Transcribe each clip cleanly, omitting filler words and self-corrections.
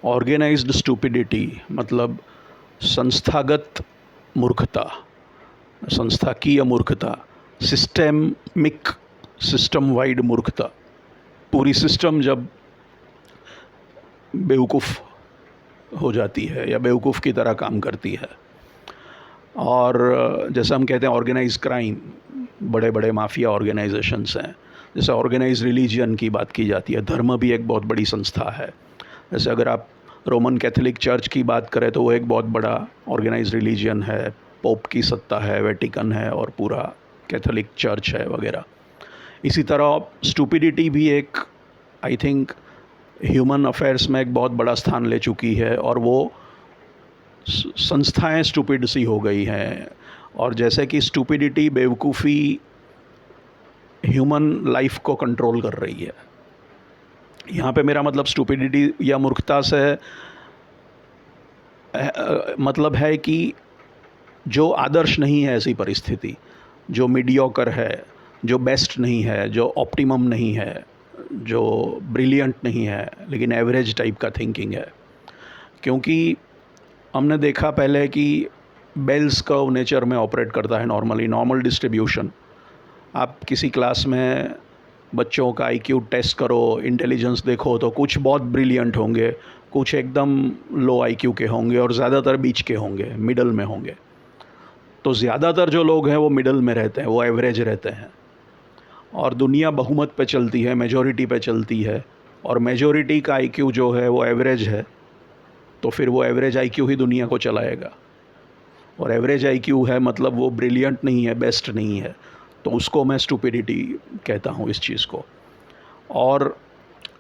Organised stupidity मतलब संस्थागत मूर्खता, संस्थाकीय मूर्खता, सिस्टेमिक, सिस्टम वाइड मूर्खता। पूरी सिस्टम जब बेवकूफ़ हो जाती है या बेवकूफ़ की तरह काम करती है। और जैसे हम कहते हैं ऑर्गेनाइज क्राइम, बड़े बड़े माफिया ऑर्गेनाइजेशंस हैं। जैसे ऑर्गेनाइज रिलीजन की बात की जाती है, धर्म भी एक बहुत बड़ी संस्था है। जैसे अगर आप रोमन कैथोलिक चर्च की बात करें तो वो एक बहुत बड़ा ऑर्गेनाइज रिलीजन है, पोप की सत्ता है, वेटिकन है और पूरा कैथोलिक चर्च है वगैरह। इसी तरह स्टूपिडिटी भी एक, आई थिंक, ह्यूमन अफेयर्स में एक बहुत बड़ा स्थान ले चुकी है और वो संस्थाएं स्टूपिड सी हो गई हैं। और जैसे कि स्टूपिडिटी, बेवकूफ़ी ह्यूमन लाइफ को कंट्रोल कर रही है। यहाँ पे मेरा मतलब स्टूपिडिटी या मूर्खता से मतलब है कि जो आदर्श नहीं है ऐसी परिस्थिति, जो मीडियोकर है, जो बेस्ट नहीं है, जो ऑप्टिमम नहीं है, जो ब्रिलियंट नहीं है, लेकिन एवरेज टाइप का थिंकिंग है। क्योंकि हमने देखा पहले कि बेल्स कर्व नेचर में ऑपरेट करता है नॉर्मली, नॉर्मल डिस्ट्रीब्यूशन। आप किसी क्लास में बच्चों का आईक्यू टेस्ट करो, इंटेलिजेंस देखो, तो कुछ बहुत ब्रिलियंट होंगे, कुछ एकदम लो आईक्यू के होंगे और ज़्यादातर बीच के होंगे, मिडल में होंगे। तो ज़्यादातर जो लोग हैं वो मिडल में रहते हैं, वो एवरेज रहते हैं। और दुनिया बहुमत पे चलती है, मेजॉरिटी पे चलती है, और मेजॉरिटी का आईक्यू जो है वो एवरेज है, तो फिर वो एवरेज आईक्यू ही दुनिया को चलाएगा। और एवरेज आईक्यू है मतलब वो ब्रिलियंट नहीं है, बेस्ट नहीं है, तो उसको मैं स्टूपिडिटी कहता हूँ इस चीज़ को। और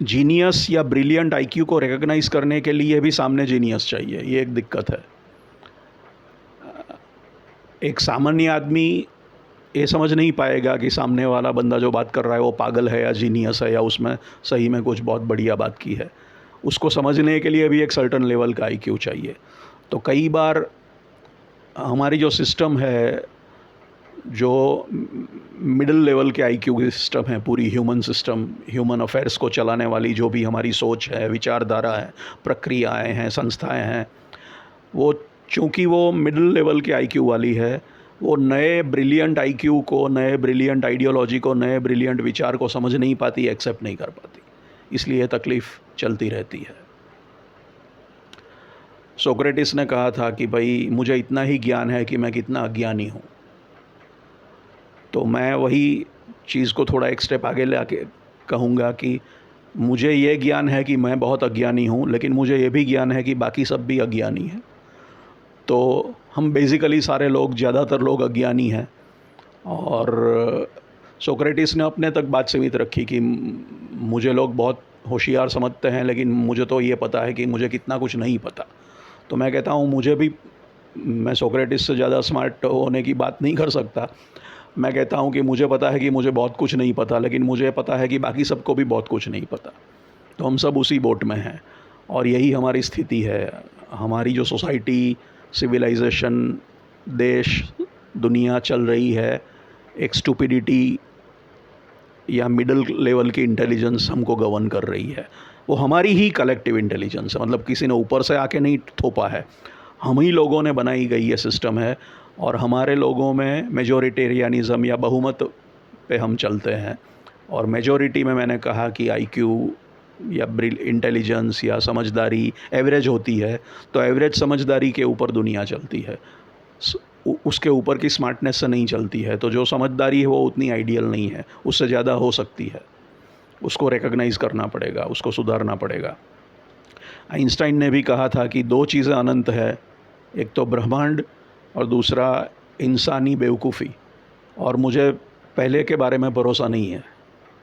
जीनियस या ब्रिलियंट आईक्यू को रिकॉग्नाइज करने के लिए भी सामने जीनियस चाहिए, ये एक दिक्कत है। एक सामान्य आदमी ये समझ नहीं पाएगा कि सामने वाला बंदा जो बात कर रहा है वो पागल है या जीनियस है या उसमें सही में कुछ बहुत बढ़िया बात की है। उसको समझने के लिए भी एक सर्टन लेवल का आईक्यू चाहिए। तो कई बार हमारी जो सिस्टम है, जो मिडिल लेवल के आईक्यू की सिस्टम है, पूरी ह्यूमन सिस्टम, ह्यूमन अफेयर्स को चलाने वाली जो भी हमारी सोच है, विचारधारा है, प्रक्रियाएं हैं, संस्थाएं हैं, वो चूँकि वो मिडिल लेवल के आईक्यू वाली है, वो नए ब्रिलियंट आईक्यू को, नए ब्रिलियंट आइडियोलॉजी को, नए ब्रिलियंट विचार को समझ नहीं पाती, एक्सेप्ट नहीं कर पाती। इसलिए तकलीफ़ चलती रहती है। सोक्रेटिस ने कहा था कि भाई मुझे इतना ही ज्ञान है कि मैं कितना अज्ञानी हूँ। तो मैं वही चीज़ को थोड़ा एक स्टेप आगे ले आके कहूँगा कि मुझे ये ज्ञान है कि मैं बहुत अज्ञानी हूँ, लेकिन मुझे ये भी ज्ञान है कि बाकी सब भी अज्ञानी हैं। तो हम बेसिकली सारे लोग, ज़्यादातर लोग अज्ञानी हैं। और सोक्रेटिस ने अपने तक बात सीमित रखी कि मुझे लोग बहुत होशियार समझते हैं, लेकिन मुझे तो ये पता है कि मुझे कितना कुछ नहीं पता। तो मैं कहता हूँ मुझे भी, मैं सोक्रेटिस से ज़्यादा स्मार्ट होने की बात नहीं कर सकता। मैं कहता हूँ कि मुझे पता है कि मुझे बहुत कुछ नहीं पता, लेकिन मुझे पता है कि बाकी सबको भी बहुत कुछ नहीं पता। तो हम सब उसी बोट में हैं और यही हमारी स्थिति है। हमारी जो सोसाइटी, सिविलाइजेशन, देश, दुनिया चल रही है, एक स्टूपिडिटी या मिडिल लेवल की इंटेलिजेंस हमको गवर्न कर रही है। वो हमारी ही कलेक्टिव इंटेलिजेंस है, मतलब किसी ने ऊपर से आके नहीं थोपा है, हम ही लोगों ने बनाई गई ये सिस्टम है। और हमारे लोगों में मेजॉरिटेरियनिज़म या बहुमत पे हम चलते हैं। और मेजॉरिटी में मैंने कहा कि आईक्यू या इंटेलिजेंस या समझदारी एवरेज होती है, तो एवरेज समझदारी के ऊपर दुनिया चलती है, उसके ऊपर की स्मार्टनेस से नहीं चलती है। तो जो समझदारी है वो उतनी आइडियल नहीं है, उससे ज़्यादा हो सकती है। उसको रिकॉग्नाइज़ करना पड़ेगा, उसको सुधारना पड़ेगा। आइंस्टाइन ने भी कहा था कि दो चीज़ें अनंत है, एक तो ब्रह्मांड और दूसरा इंसानी बेवकूफ़ी। और मुझे पहले के बारे में भरोसा नहीं है।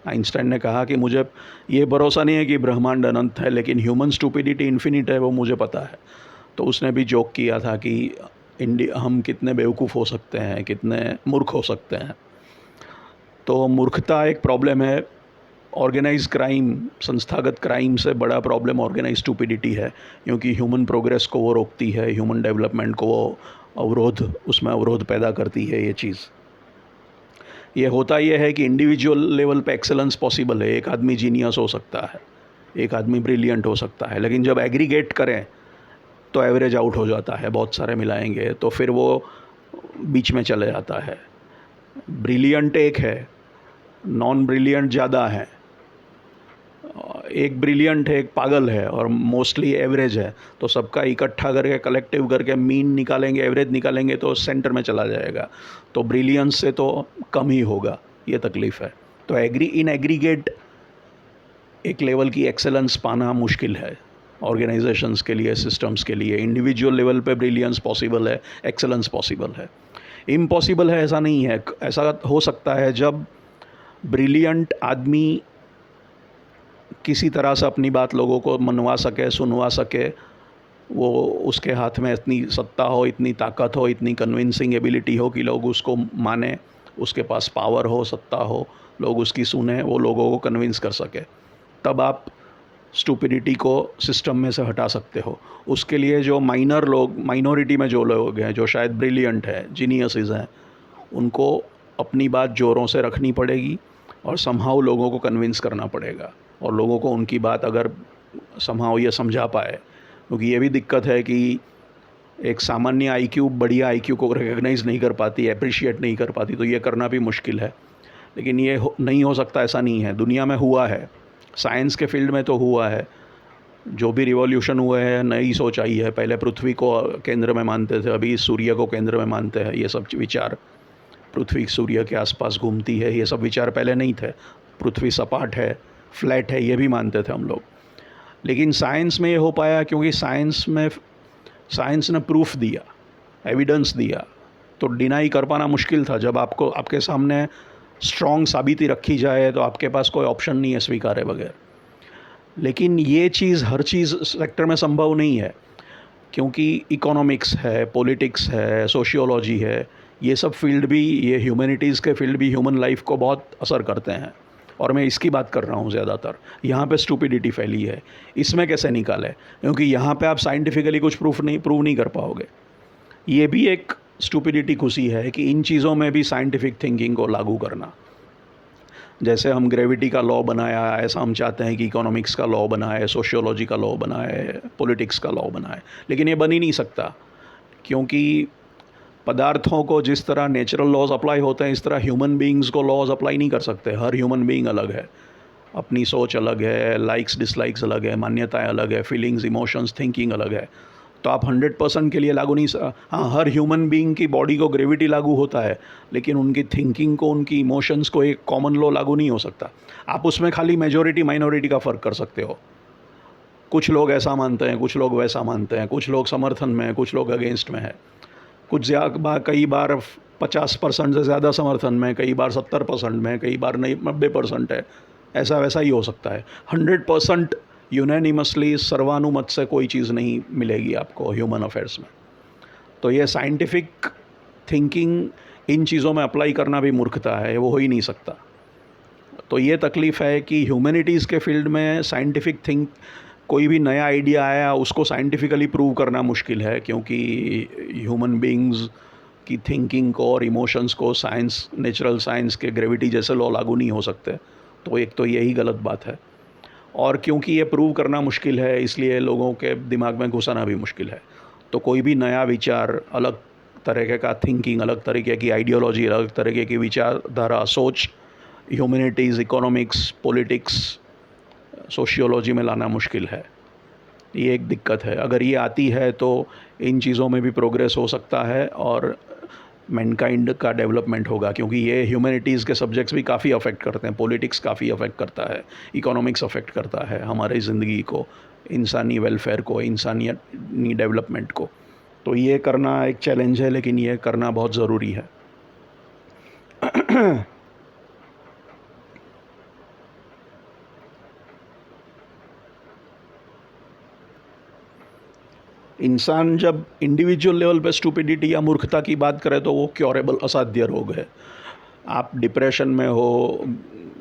आइंस्टाइन ने कहा कि मुझे ये भरोसा नहीं है कि ब्रह्मांड अनंत है, लेकिन ह्यूमन स्टूपिडिटी इन्फिनिट है, वो मुझे पता है। तो उसने भी जोक किया था कि हम कितने बेवकूफ़ हो सकते हैं, कितने मूर्ख हो सकते हैं। तो मूर्खता एक प्रॉब्लम है। ऑर्गेनाइज क्राइम, संस्थागत क्राइम से बड़ा प्रॉब्लम ऑर्गेनाइज स्टूपिडिटी है, क्योंकि ह्यूमन प्रोग्रेस को वो रोकती है, ह्यूमन डेवलपमेंट को वो उसमें अवरोध पैदा करती है ये चीज़। ये होता ये है कि इंडिविजुअल लेवल पे एक्सेलेंस पॉसिबल है, एक आदमी जीनियस हो सकता है, एक आदमी ब्रिलियंट हो सकता है, लेकिन जब एग्रीगेट करें तो एवरेज आउट हो जाता है, बहुत सारे मिलाएंगे तो फिर वो बीच में चले जाता है। ब्रिलियंट एक है, नॉन ब्रिलियंट ज़्यादा है, एक ब्रिलियंट है, एक पागल है, और मोस्टली एवरेज है। तो सबका इकट्ठा करके कलेक्टिव करके मीन निकालेंगे, एवरेज निकालेंगे तो सेंटर में चला जाएगा, तो ब्रिलियंस से तो कम ही होगा, ये तकलीफ़ है। तो इन एग्रीगेट एक लेवल की एक्सेलेंस पाना मुश्किल है ऑर्गेनाइजेशंस के लिए, सिस्टम्स के लिए। इंडिविजुअल लेवल पे ब्रिलियंस पॉसिबल है, एक्सेलेंस पॉसिबल है। इम्पॉसिबल है ऐसा नहीं है। ऐसा हो सकता है जब ब्रिलियंट आदमी किसी तरह से अपनी बात लोगों को मनवा सके, सुनवा सके, वो उसके हाथ में इतनी सत्ता हो, इतनी ताकत हो, इतनी कन्विंसिंग एबिलिटी हो कि लोग उसको माने, उसके पास पावर हो, सत्ता हो, लोग उसकी सुने, वो लोगों को कन्विंस कर सके। तब आप स्टूपिडिटी को सिस्टम में से हटा सकते हो। उसके लिए जो माइनॉरिटी में जो लोग हैं, जो शायद ब्रिलियंट हैं, जीनियसेस हैं, उनको अपनी बात ज़ोरों से रखनी पड़ेगी और समहाउ लोगों को कन्विंस करना पड़ेगा, और लोगों को उनकी बात अगर समहाउ ये समझा पाए, क्योंकि ये भी दिक्कत है कि एक सामान्य आईक्यू बढ़िया आईक्यू को रिकग्नाइज़ नहीं कर पाती, अप्रिशिएट नहीं कर पाती, तो ये करना भी मुश्किल है। लेकिन ये नहीं हो सकता ऐसा नहीं है, दुनिया में हुआ है, साइंस के फील्ड में तो हुआ है। जो भी रिवॉल्यूशन हुए हैं, नई सोच आई है। पहले पृथ्वी को केंद्र में मानते थे, अभी सूर्य को केंद्र में मानते हैं। ये सब विचार, पृथ्वी सूर्य के आसपास घूमती है, ये सब विचार पहले नहीं थे। पृथ्वी सपाट है, फ्लैट है, ये भी मानते थे हम लोग। लेकिन साइंस में ये हो पाया क्योंकि साइंस ने प्रूफ दिया, एविडेंस दिया, तो डिनाई कर पाना मुश्किल था। जब आपके सामने स्ट्रॉन्ग साबिती रखी जाए तो आपके पास कोई ऑप्शन नहीं है स्वीकारे बगैर। लेकिन ये चीज़ हर चीज़ सेक्टर में संभव नहीं है, क्योंकि इकोनॉमिक्स है, पॉलिटिक्स है, सोशियोलॉजी है, ये सब फील्ड भी, ये ह्यूमैनिटीज़ के फील्ड भी ह्यूमन लाइफ को बहुत असर करते हैं, और मैं इसकी बात कर रहा हूँ ज़्यादातर। यहाँ पे स्टूपिडिटी फैली है, इसमें कैसे निकालें, क्योंकि यहाँ पे आप साइंटिफिकली कुछ प्रूव नहीं कर पाओगे। ये भी एक स्टूपिडिटी खुशी है कि इन चीज़ों में भी साइंटिफिक थिंकिंग को लागू करना। जैसे हम ग्रेविटी का लॉ बनाया, ऐसा हम चाहते हैं कि इकोनॉमिक्स का लॉ बनाए, सोशियोलॉजी का लॉ बनाए, पॉलिटिक्स का लॉ बनाए, लेकिन ये बन ही नहीं सकता, क्योंकि पदार्थों को जिस तरह नेचुरल लॉज अप्लाई होते हैं, इस तरह ह्यूमन बीइंग्स को लॉज अप्लाई नहीं कर सकते। हर ह्यूमन बीइंग अलग है, अपनी सोच अलग है, लाइक्स डिसलाइक्स अलग है, मान्यताएं अलग है, फीलिंग्स, इमोशंस, थिंकिंग अलग है। तो आप 100% के लिए लागू नहीं। हाँ, हर ह्यूमन बीइंग की बॉडी को ग्रेविटी लागू होता है, लेकिन उनकी थिंकिंग को, उनकी इमोशंस को एक कॉमन लॉ लागू नहीं हो सकता। आप उसमें खाली मेजॉरिटी माइनॉरिटी का फ़र्क कर सकते हो। कुछ लोग ऐसा मानते हैं, कुछ लोग वैसा मानते हैं, कुछ लोग समर्थन में, कुछ लोग अगेंस्ट में है, कई बार 50% से ज़्यादा समर्थन में, कई बार 70% में, कई बार नहीं 90% है। ऐसा वैसा ही हो सकता है। 100% यूनानिमसली सर्वानुमत से कोई चीज़ नहीं मिलेगी आपको ह्यूमन अफेयर्स में। तो ये साइंटिफिक थिंकिंग इन चीज़ों में अप्लाई करना भी मूर्खता है, वो हो ही नहीं सकता। तो ये तकलीफ़ है कि ह्यूमैनिटीज़ के फील्ड में कोई भी नया आइडिया आया, उसको साइंटिफिकली प्रूव करना मुश्किल है, क्योंकि ह्यूमन बीइंग्स की थिंकिंग को और इमोशंस को नेचुरल साइंस के ग्रेविटी जैसे लॉ लागू नहीं हो सकते। तो एक तो यही गलत बात है, और क्योंकि ये प्रूव करना मुश्किल है, इसलिए लोगों के दिमाग में घुसाना भी मुश्किल है। तो कोई भी नया विचार, अलग तरीके का थिंकिंग, अलग तरीके की आइडियोलॉजी, अलग तरीके की विचारधारा, सोच ह्यूमैनिटीज़, इकोनॉमिक्स, पॉलिटिक्स, सोशियोलॉजी में लाना मुश्किल है। ये एक दिक्कत है। अगर ये आती है तो इन चीज़ों में भी प्रोग्रेस हो सकता है और मैनकाइंड का डेवलपमेंट होगा, क्योंकि ये ह्यूमैनिटीज़ के सब्जेक्ट्स भी काफ़ी अफेक्ट करते हैं। पॉलिटिक्स काफ़ी अफेक्ट करता है, इकोनॉमिक्स अफेक्ट करता है हमारी ज़िंदगी को, इंसानी वेलफेयर को, इंसानी डेवलपमेंट को। तो ये करना एक चैलेंज है, लेकिन ये करना बहुत ज़रूरी है। इंसान जब इंडिविजुअल लेवल पे स्टूपिडिटी या मूर्खता की बात करे तो वो क्योरेबल, असाध्य रोग है। आप डिप्रेशन में हो,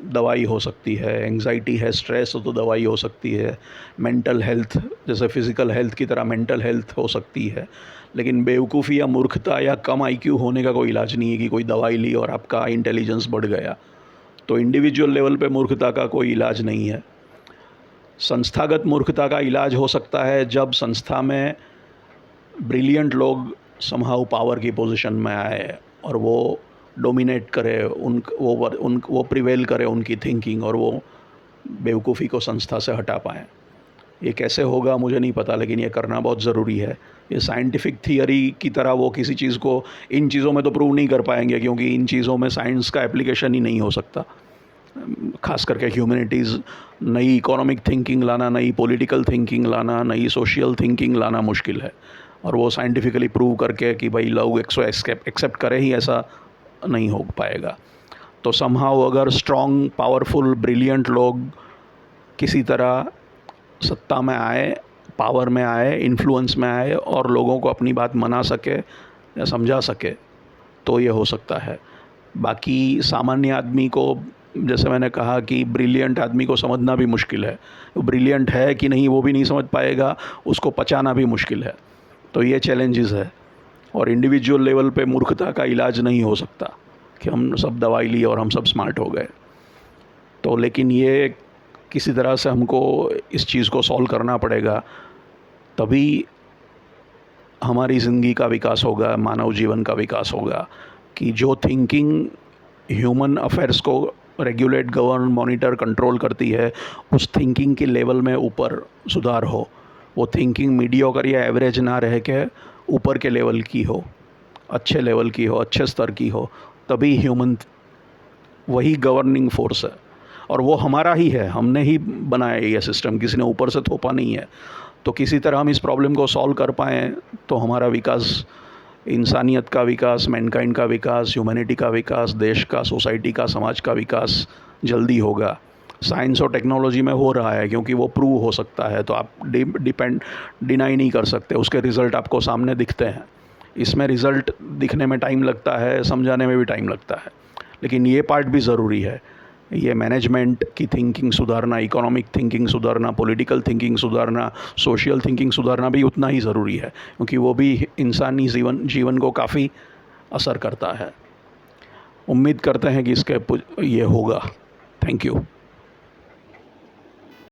दवाई हो सकती है, एंग्जाइटी है, स्ट्रेस हो तो दवाई हो सकती है, मेंटल हेल्थ जैसे फिज़िकल हेल्थ की तरह मेंटल हेल्थ हो सकती है। लेकिन बेवकूफ़ी या मूर्खता या कम आईक्यू होने का कोई इलाज नहीं है कि कोई दवाई ली और आपका इंटेलिजेंस बढ़ गया। तो इंडिविजुअल लेवल पे मूर्खता का कोई इलाज नहीं है। संस्थागत मूर्खता का इलाज हो सकता है जब संस्था में ब्रिलियंट लोग समहाउ पावर की पोजीशन में आए और वो डोमिनेट करे, वो प्रिवेल करे उनकी थिंकिंग, और वो बेवकूफ़ी को संस्था से हटा पाएँ। ये कैसे होगा मुझे नहीं पता, लेकिन ये करना बहुत ज़रूरी है। ये साइंटिफिक थियरी की तरह वो किसी चीज़ को इन चीज़ों में तो प्रूव नहीं कर पाएंगे, क्योंकि इन चीज़ों में साइंस का एप्लीकेशन ही नहीं हो सकता। खास करके ह्यूमैनिटीज़, नई इकोनॉमिक थिंकिंग लाना, नई पॉलिटिकल थिंकिंग लाना, नई सोशल थिंकिंग लाना मुश्किल है, और वो साइंटिफिकली प्रूव करके कि भाई लोग एक्सेप्ट करें ही, ऐसा नहीं हो पाएगा। तो समहाउ अगर स्ट्रॉन्ग, पावरफुल, ब्रिलियंट लोग किसी तरह सत्ता में आए, पावर में आए, इन्फ्लुएंस में आए और लोगों को अपनी बात मना सके या समझा सके, तो ये हो सकता है। बाकी सामान्य आदमी को, जैसे मैंने कहा कि ब्रिलियंट आदमी को समझना भी मुश्किल है, वो ब्रिलियंट है कि नहीं वो भी नहीं समझ पाएगा, उसको पचाना भी मुश्किल है। तो ये चैलेंजेस है, और इंडिविजुअल लेवल पे मूर्खता का इलाज नहीं हो सकता कि हम सब दवाई लिए और हम सब स्मार्ट हो गए। तो लेकिन ये किसी तरह से हमको इस चीज़ को सॉल्व करना पड़ेगा, तभी हमारी ज़िंदगी का विकास होगा, मानव जीवन का विकास होगा, कि जो थिंकिंग ह्यूमन अफेयर्स को रेगुलेट, गवर्न, मॉनिटर, कंट्रोल करती है, उस थिंकिंग के लेवल में ऊपर सुधार हो। वो थिंकिंग मीडियोकर या एवरेज ना रह के ऊपर के लेवल की हो, अच्छे लेवल की हो, अच्छे स्तर की हो, तभी ह्यूमन, वही गवर्निंग फोर्स है, और वो हमारा ही है, हमने ही बनाया ये सिस्टम, किसी ने ऊपर से थोपा नहीं है। तो किसी तरह हम इस प्रॉब्लम को सॉल्व कर पाएँ तो हमारा विकास, इंसानियत का विकास, मैनकाइंड का विकास, ह्यूमैनिटी का विकास, देश का, सोसाइटी का, समाज का विकास जल्दी होगा। साइंस और टेक्नोलॉजी में हो रहा है, क्योंकि वो प्रूव हो सकता है, तो आप डिनाई नहीं कर सकते, उसके रिज़ल्ट आपको सामने दिखते हैं। इसमें रिज़ल्ट दिखने में टाइम लगता है, समझाने में भी टाइम लगता है, लेकिन ये पार्ट भी ज़रूरी है। ये मैनेजमेंट की थिंकिंग सुधारना, इकोनॉमिक थिंकिंग सुधारना, पॉलिटिकल थिंकिंग सुधारना, सोशल थिंकिंग सुधारना भी उतना ही ज़रूरी है, क्योंकि वो भी इंसानी जीवन को काफ़ी असर करता है। उम्मीद करते हैं कि इसके ये होगा। Thank you.